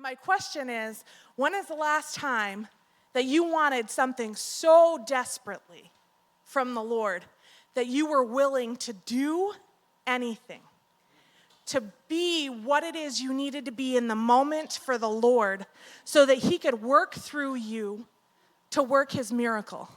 my question is, when is the last time that you wanted something so desperately from the Lord that you were willing to do anything, to be what it is you needed to be in the moment for the Lord so that he could work through you to work his miracle?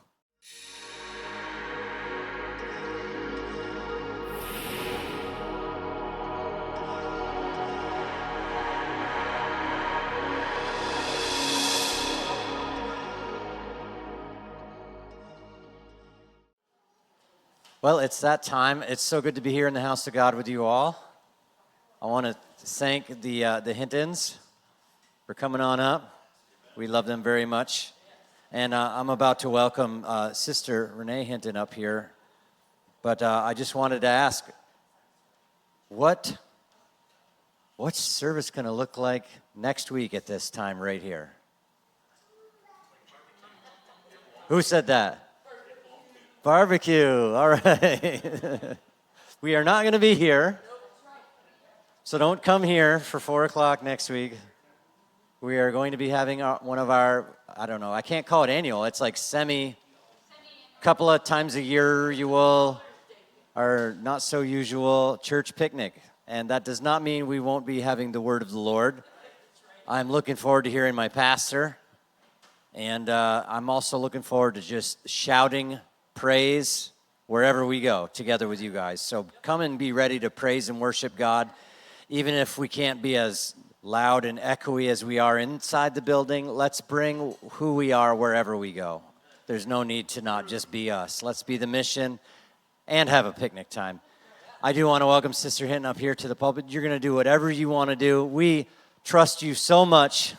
Well, it's that time. It's so good to be here in the house of God with you all. I want to thank the Hintons for coming on up. We love them very much. And I'm about to welcome Sister Renee Hinton up here. But I just wanted to ask, what's service going to look like next week at this time right here? Who said that? Barbecue, all right. We are not going to be here, so don't come here for 4 o'clock next week. We are going to be having one of our, I don't know, I can't call it annual. It's like couple of times a year you will, our not so usual church picnic. And that does not mean we won't be having the word of the Lord. I'm looking forward to hearing my pastor. And I'm also looking forward to just shouting praise wherever we go together with you guys. So come and be ready to praise and worship God, even if we can't be as loud and echoey as we are inside the building. Let's bring who we are wherever we go. There's no need to not just be us. Let's be the mission and have a picnic time. I do want to welcome Sister Hinton up here to the pulpit. You're going to do whatever you want to do. We trust you so much.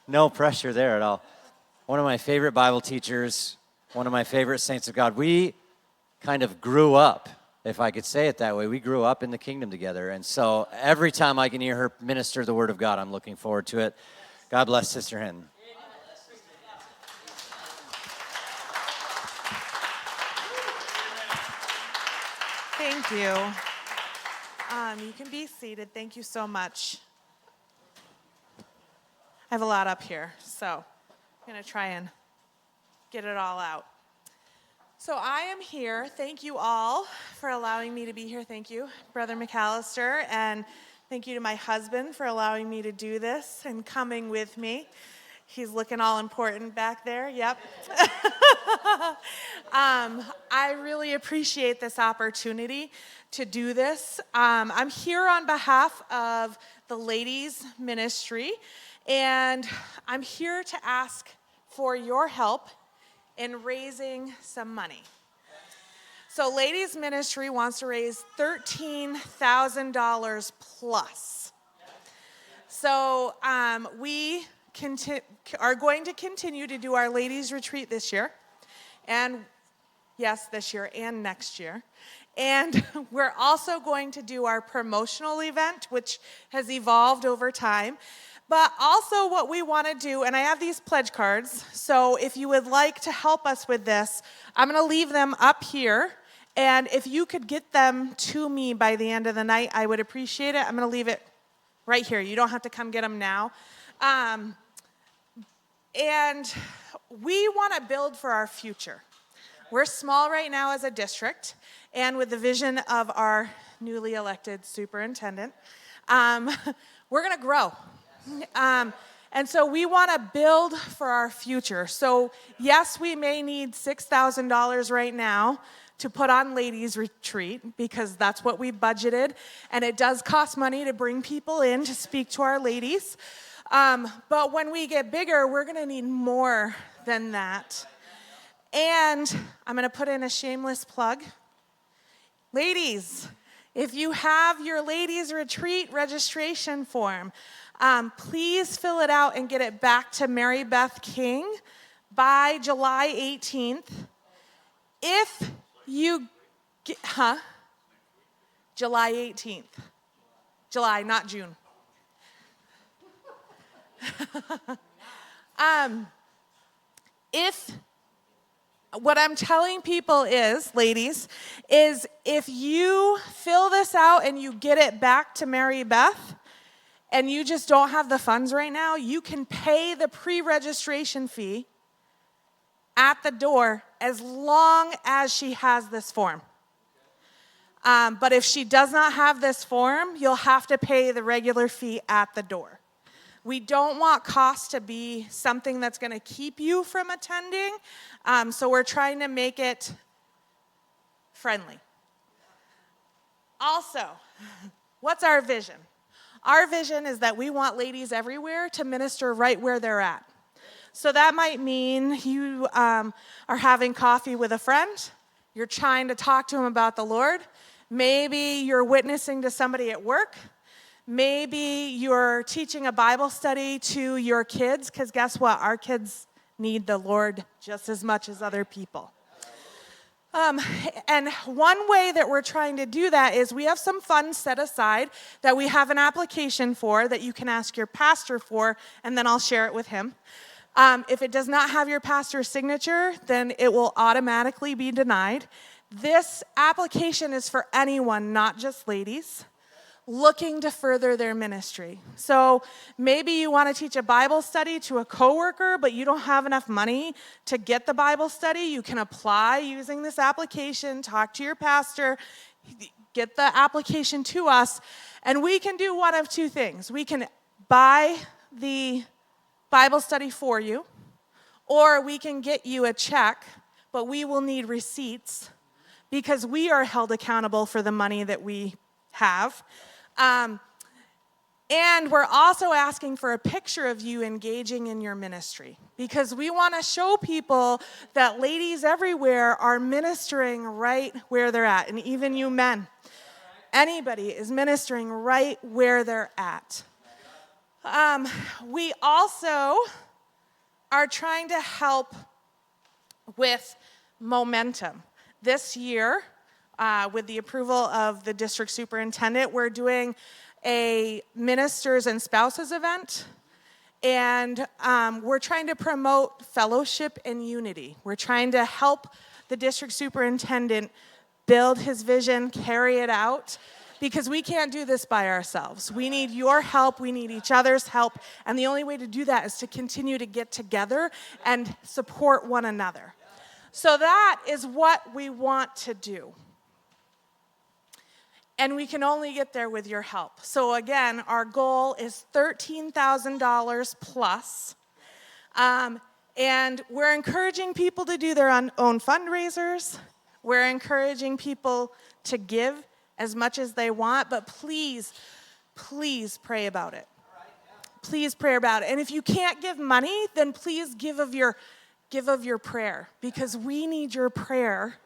No pressure there at all. One of my favorite Bible teachers, one of my favorite saints of God. We kind of grew up, if I could say it that way. We grew up in the kingdom together. And so every time I can hear her minister the word of God, I'm looking forward to it. God bless Sister Hinton. Thank you. You can be seated. Thank you so much. I have a lot up here, so I'm going to try and get it all out. So I am here. Thank you all for allowing me to be here. Thank you, Brother McAllister, and thank you to my husband for allowing me to do this and coming with me. He's looking all important back there. Yep. I really appreciate this opportunity to do this. I'm here on behalf of the ladies' ministry, and I'm here to ask for your help in raising some money. So ladies' ministry wants to raise $13,000 plus. So we are going to continue to do our ladies' retreat this year. And yes, this year and next year. And we're also going to do our promotional event, which has evolved over time. But also what we want to do, and I have these pledge cards, so if you would like to help us with this, I'm going to leave them up here. And if you could get them to me by the end of the night, I would appreciate it. I'm going to leave it right here. You don't have to come get them now. And we want to build for our future. We're small right now as a district, and with the vision of our newly elected superintendent, we're going to grow. And so we want to build for our future. So yes, we may need $6,000 right now to put on ladies' retreat because that's what we budgeted. And it does cost money to bring people in to speak to our ladies. But when we get bigger, we're going to need more than that. And I'm going to put in a shameless plug. Ladies, if you have your ladies' retreat registration form, please fill it out and get it back to Mary Beth King by July 18th. If you get, July 18th. July, not June. What I'm telling people is, ladies, is if you fill this out and you get it back to Mary Beth, and you just don't have the funds right now, you can pay the pre-registration fee at the door as long as she has this form. But if she does not have this form, you'll have to pay the regular fee at the door. We don't want costs to be something that's going to keep you from attending, so we're trying to make it friendly. Also, what's our vision? Our vision is that we want ladies everywhere to minister right where they're at. So that might mean you are having coffee with a friend, you're trying to talk to them about the Lord, maybe you're witnessing to somebody at work, maybe you're teaching a Bible study to your kids, because guess what? Our kids need the Lord just as much as other people. And one way that we're trying to do that is we have some funds set aside that we have an application for that you can ask your pastor for, and then I'll share it with him. If it does not have your pastor's signature, then it will automatically be denied. This application is for anyone, not just ladies, looking to further their ministry. So maybe you want to teach a Bible study to a coworker, but you don't have enough money to get the Bible study. You can apply using this application, talk to your pastor, get the application to us, and we can do one of two things. We can buy the Bible study for you, or we can get you a check, but we will need receipts because we are held accountable for the money that we have. And we're also asking for a picture of you engaging in your ministry because we want to show people that ladies everywhere are ministering right where they're at, and even you men. Anybody is ministering right where they're at. We also are trying to help with momentum. This year, with the approval of the district superintendent, we're doing a ministers and spouses event, and we're trying to promote fellowship and unity. We're trying to help the district superintendent build his vision, carry it out, because we can't do this by ourselves. We need your help, we need each other's help, and the only way to do that is to continue to get together and support one another. So that is what we want to do. And we can only get there with your help. So again, our goal is $13,000 plus. And we're encouraging people to do their own fundraisers. We're encouraging people to give as much as they want, but please, please pray about it. Please pray about it. And if you can't give money, then please give of your prayer, because we need your prayer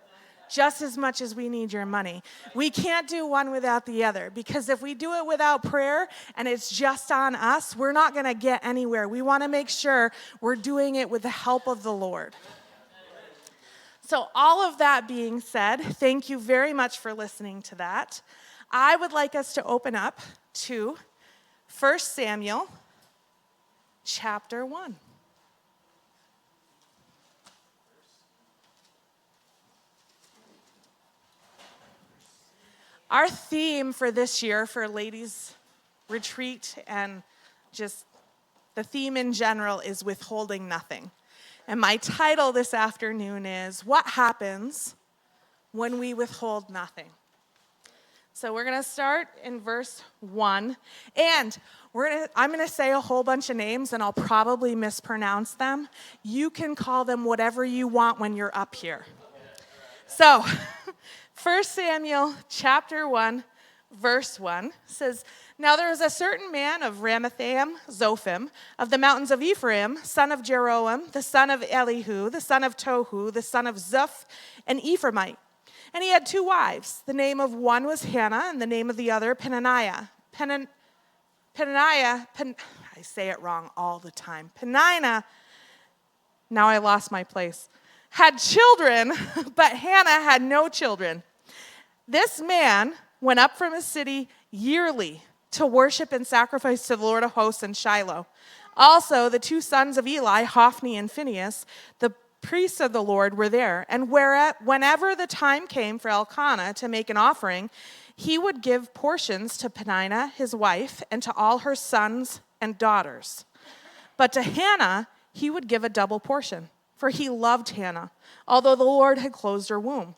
just as much as we need your money. We can't do one without the other, because if we do it without prayer and it's just on us, we're not going to get anywhere. We want to make sure we're doing it with the help of the Lord. So all of that being said, thank you very much for listening to that. I would like us to open up to 1 Samuel chapter 1. Our theme for this year for Ladies Retreat and just the theme in general is withholding nothing. And my title this afternoon is, What Happens When We Withhold Nothing? So we're going to start in verse 1. And I'm going to say a whole bunch of names, and I'll probably mispronounce them. You can call them whatever you want when you're up here. So 1 Samuel chapter 1, verse 1 says, Now there was a certain man of Ramathaim, Zophim, of the mountains of Ephraim, son of Jeroam, the son of Elihu, the son of Tohu, the son of Zuph, an Ephraimite. And he had 2 wives. The name of one was Hannah, and the name of the other Peninnah. I say it wrong all the time. Peninnah, now I lost my place, had children, but Hannah had no children. This man went up from his city yearly to worship and sacrifice to the Lord of hosts in Shiloh. Also, the 2 sons of Eli, Hophni and Phinehas, the priests of the Lord, were there. And whenever the time came for Elkanah to make an offering, he would give portions to Peninnah, his wife, and to all her sons and daughters. But to Hannah, he would give a double portion, for he loved Hannah, although the Lord had closed her womb.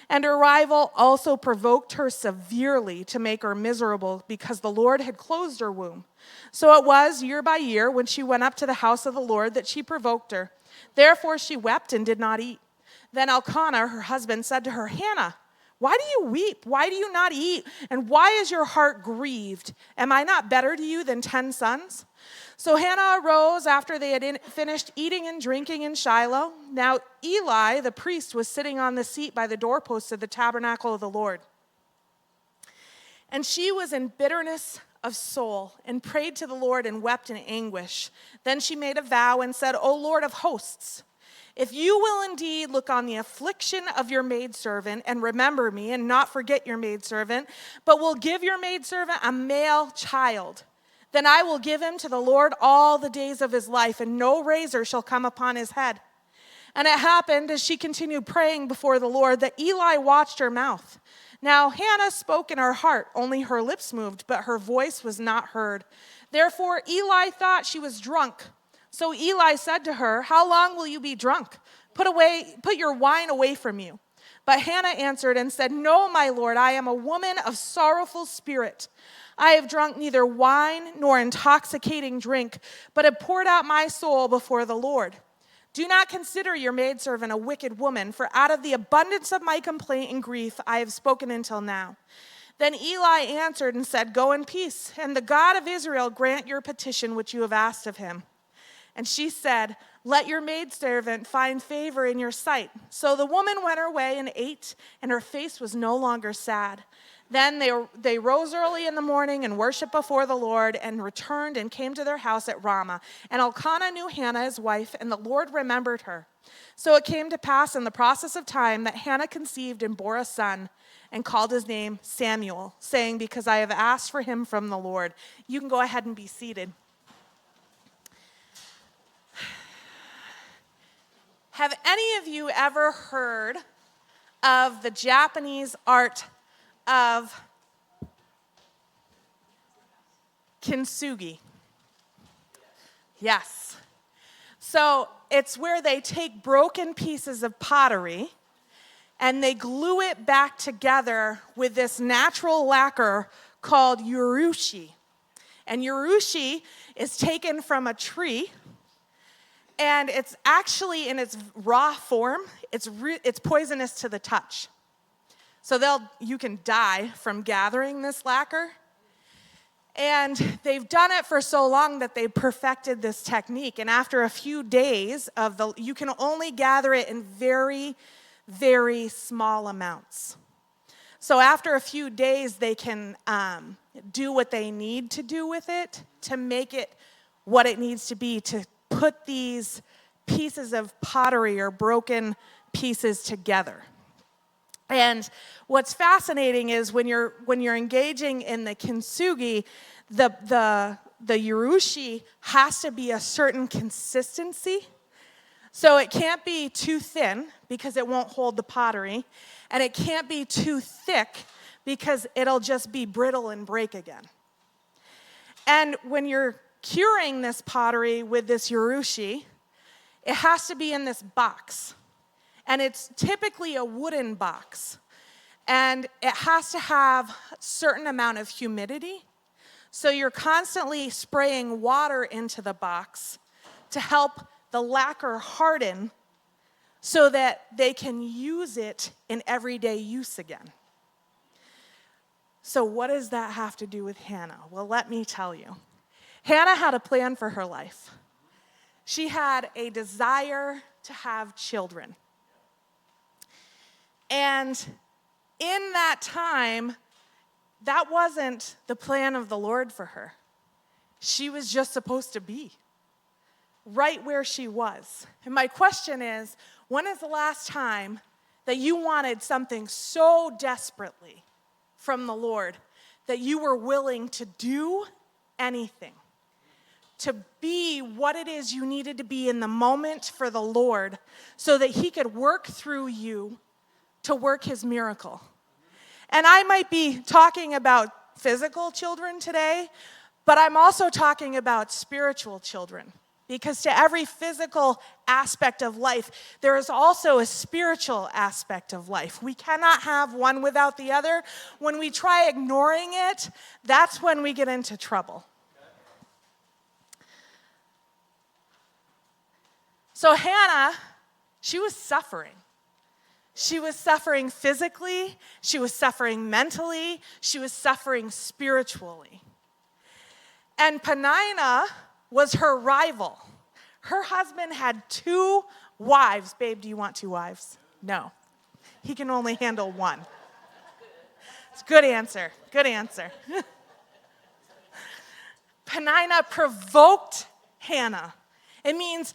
And her rival also provoked her severely to make her miserable because the Lord had closed her womb. So it was year by year when she went up to the house of the Lord that she provoked her. Therefore she wept and did not eat. Then Elkanah, her husband, said to her, Hannah, why do you weep? Why do you not eat? And why is your heart grieved? Am I not better to you than 10 sons? So Hannah arose after they had finished eating and drinking in Shiloh. Now Eli, the priest, was sitting on the seat by the doorpost of the tabernacle of the Lord. And she was in bitterness of soul and prayed to the Lord and wept in anguish. Then she made a vow and said, O Lord of hosts, if you will indeed look on the affliction of your maidservant and remember me and not forget your maidservant, but will give your maidservant a male child, then I will give him to the Lord all the days of his life, and no razor shall come upon his head. And it happened, as she continued praying before the Lord, that Eli watched her mouth. Now Hannah spoke in her heart, only her lips moved, but her voice was not heard. Therefore Eli thought she was drunk. So Eli said to her, how long will you be drunk? Put your wine away from you. But Hannah answered and said, no, my Lord, I am a woman of sorrowful spirit. I have drunk neither wine nor intoxicating drink, but have poured out my soul before the Lord. Do not consider your maidservant a wicked woman, for out of the abundance of my complaint and grief I have spoken until now. Then Eli answered and said, go in peace, and the God of Israel grant your petition which you have asked of him. And she said, let your maidservant find favor in your sight. So the woman went her way and ate, and her face was no longer sad. Then they rose early in the morning and worshiped before the Lord and returned and came to their house at Ramah. And Elkanah knew Hannah, his wife, and the Lord remembered her. So it came to pass in the process of time that Hannah conceived and bore a son and called his name Samuel, saying, because I have asked for him from the Lord. You can go ahead and be seated. Have any of you ever heard of the Japanese art of kintsugi? Yes. So it's where they take broken pieces of pottery and they glue it back together with this natural lacquer called urushi. And urushi is taken from a tree, and it's actually in its raw form, it's poisonous to the touch. So you can die from gathering this lacquer. And they've done it for so long that they've perfected this technique. And after a few days you can only gather it in very, very small amounts. So after a few days, they can do what they need to do with it to make it what it needs to be, to put these pieces of pottery or broken pieces together. And what's fascinating is when you're engaging in the kintsugi, the urushi has to be a certain consistency. So it can't be too thin because it won't hold the pottery, and it can't be too thick because it'll just be brittle and break again. And when you're curing this pottery with this urushi, it has to be in this box. And it's typically a wooden box. And it has to have a certain amount of humidity. So you're constantly spraying water into the box to help the lacquer harden so that they can use it in everyday use again. So what does that have to do with Hannah? Well, let me tell you. Hannah had a plan for her life. She had a desire to have children. And in that time, that wasn't the plan of the Lord for her. She was just supposed to be right where she was. And my question is, when is the last time that you wanted something so desperately from the Lord that you were willing to do anything, to be what it is you needed to be in the moment for the Lord so that he could work through you to work his miracle? And I might be talking about physical children today, but I'm also talking about spiritual children. Because to every physical aspect of life, there is also a spiritual aspect of life. We cannot have one without the other. When we try ignoring it, that's when we get into trouble. So Hannah, she was suffering. She was suffering physically, she was suffering mentally, she was suffering spiritually. And Peninnah was her rival. Her husband had 2 wives. Babe, do you want 2 wives? No. He can only handle 1. It's a good answer. Good answer. Peninnah provoked Hannah. It means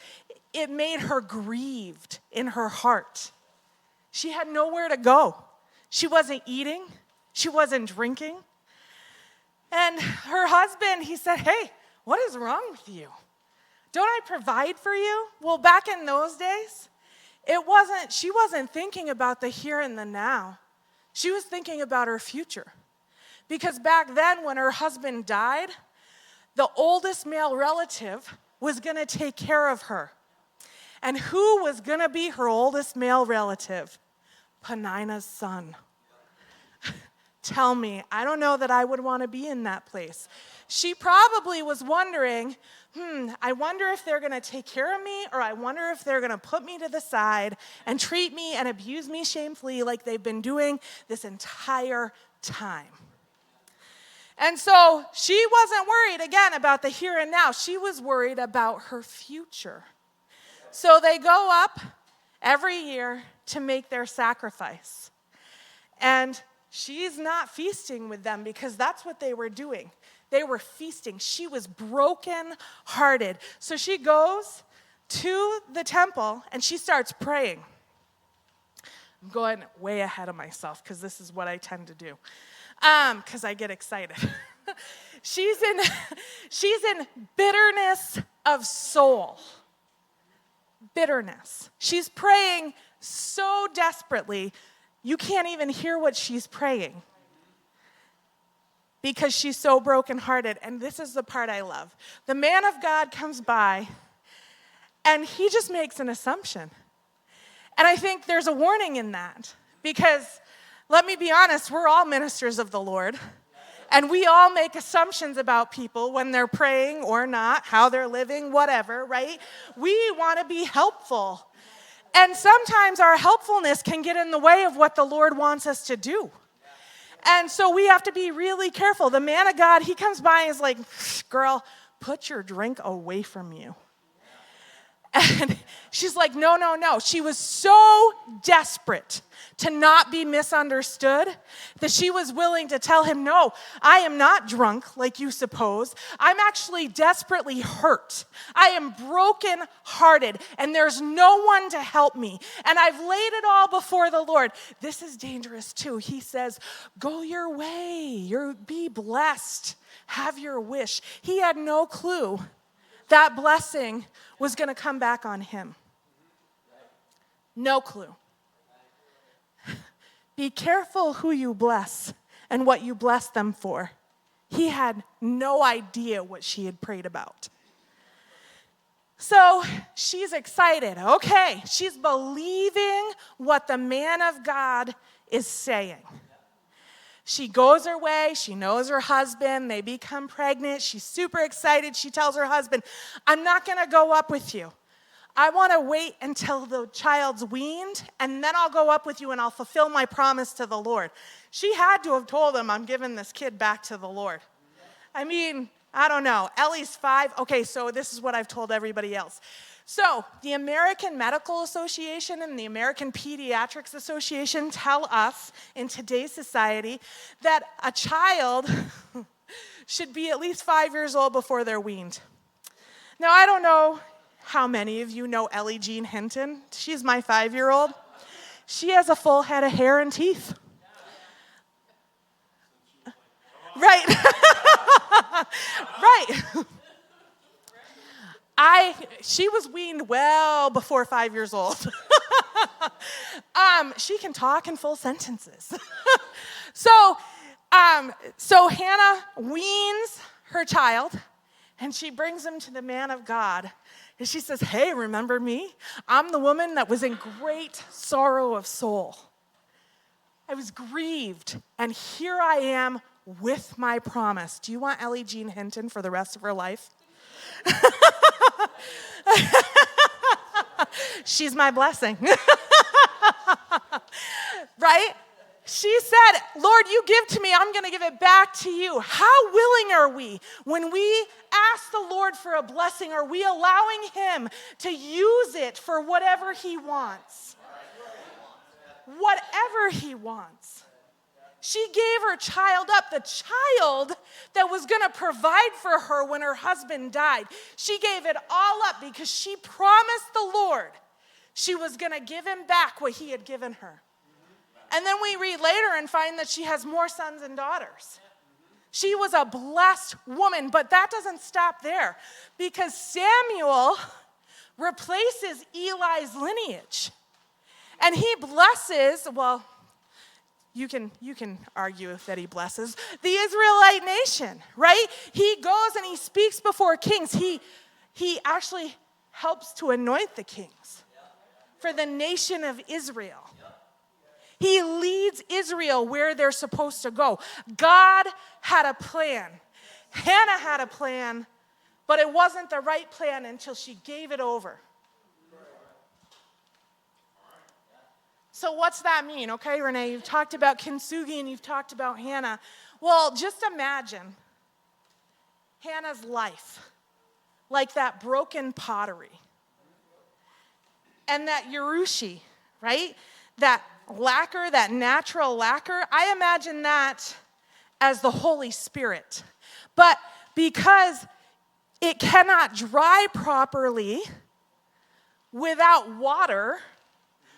it made her grieved in her heart. She had nowhere to go. She wasn't eating. She wasn't drinking. And her husband, he said, hey, what is wrong with you? Don't I provide for you? Well, back in those days, she wasn't thinking about the here and the now. She was thinking about her future. Because back then, when her husband died, the oldest male relative was going to take care of her. And who was going to be her oldest male relative? Peninnah's son. Tell me, I don't know that I would want to be in that place. She probably was wondering, I wonder if they're going to take care of me, or I wonder if they're going to put me to the side and treat me and abuse me shamefully like they've been doing this entire time. And so she wasn't worried, again, about the here and now. She was worried about her future. So they go up every year to make their sacrifice. And she's not feasting with them because that's what they were doing. They were feasting. She was broken-hearted. So she goes to the temple and she starts praying. I'm going way ahead of myself because this is what I tend to do. Because I get excited. She's in bitterness of soul. Bitterness. She's praying so desperately, you can't even hear what she's praying because she's so brokenhearted. And this is the part I love. The man of God comes by, and he just makes an assumption. And I think there's a warning in that because, let me be honest, we're all ministers of the Lord. And we all make assumptions about people when they're praying or not, how they're living, whatever, right? We want to be helpful. And sometimes our helpfulness can get in the way of what the Lord wants us to do. And so we have to be really careful. The man of God, he comes by and is like, girl, put your drink away from you. And she's like, no, no, no. She was so desperate to not be misunderstood that she was willing to tell him, no, I am not drunk like you suppose. I'm actually desperately hurt. I am broken-hearted, and there's no one to help me. And I've laid it all before the Lord. This is dangerous too. He says, go your way. Be blessed. Have your wish. He had no clue that blessing was going to come back on him. No clue. Be careful who you bless and what you bless them for. He had no idea what she had prayed about. So she's excited. Okay, she's believing what the man of God is saying. She goes her way. She knows her husband. They become pregnant. She's super excited. She tells her husband, I'm not going to go up with you. I want to wait until the child's weaned, and then I'll go up with you and I'll fulfill my promise to the Lord. She had to have told him, I'm giving this kid back to the Lord. I mean, I don't know. Ellie's 5. Okay, so this is what I've told everybody else. So the American Medical Association and the American Pediatrics Association tell us in today's society that a child should be at least 5 years old before they're weaned. Now, I don't know how many of you know Ellie Jean Hinton. She's my 5-year-old. She has a full head of hair and teeth. Right. Right. She was weaned well before 5 years old. She can talk in full sentences. So Hannah weans her child, and she brings him to the man of God. And she says, hey, remember me? I'm the woman that was in great sorrow of soul. I was grieved, and here I am with my promise. Do you want Ellie Jean Hinton for the rest of her life? She's my blessing. Right? She said, Lord, you give to me, I'm going to give it back to you. How willing are we when we ask the Lord for a blessing? Are we allowing him to use it for whatever he wants? Whatever he wants. She gave her child up, the child that was going to provide for her when her husband died. She gave it all up because she promised the Lord she was going to give him back what he had given her. And then we read later and find that she has more sons and daughters. She was a blessed woman, but that doesn't stop there because Samuel replaces Eli's lineage. And he blesses, well, you can argue that he blesses the Israelite nation, right? He goes and he speaks before kings. He actually helps to anoint the kings for the nation of Israel. He leads Israel where they're supposed to go. God had a plan. Hannah had a plan, but it wasn't the right plan until she gave it over. So what's that mean? Okay, Renee, you've talked about kintsugi and you've talked about Hannah. Well, just imagine Hannah's life like that broken pottery. And that urushi, right? That lacquer, that natural lacquer, I imagine that as the Holy Spirit. But because it cannot dry properly without water,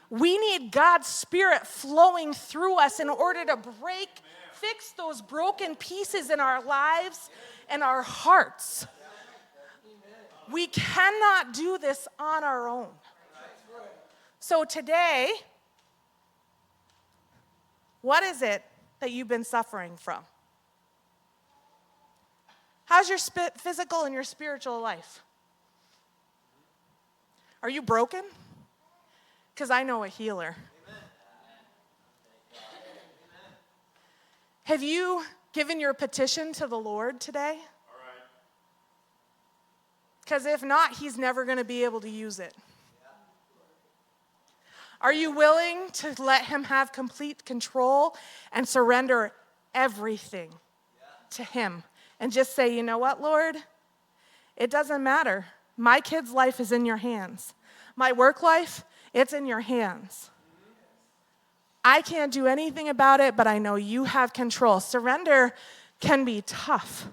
we need God's Spirit flowing through us in order to fix those broken pieces in our lives and our hearts. We cannot do this on our own. So today, what is it that you've been suffering from? How's your physical and your spiritual life? Are you broken? Because I know a healer. Have you given your petition to the Lord today? Because if not, he's never going to be able to use it. Are you willing to let him have complete control and surrender everything to him? And just say, you know what, Lord? It doesn't matter. My kid's life is in your hands. My work life, it's in your hands. I can't do anything about it, but I know you have control. Surrender can be tough.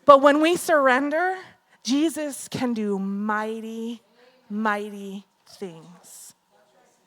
But when we surrender, Jesus can do mighty, mighty things.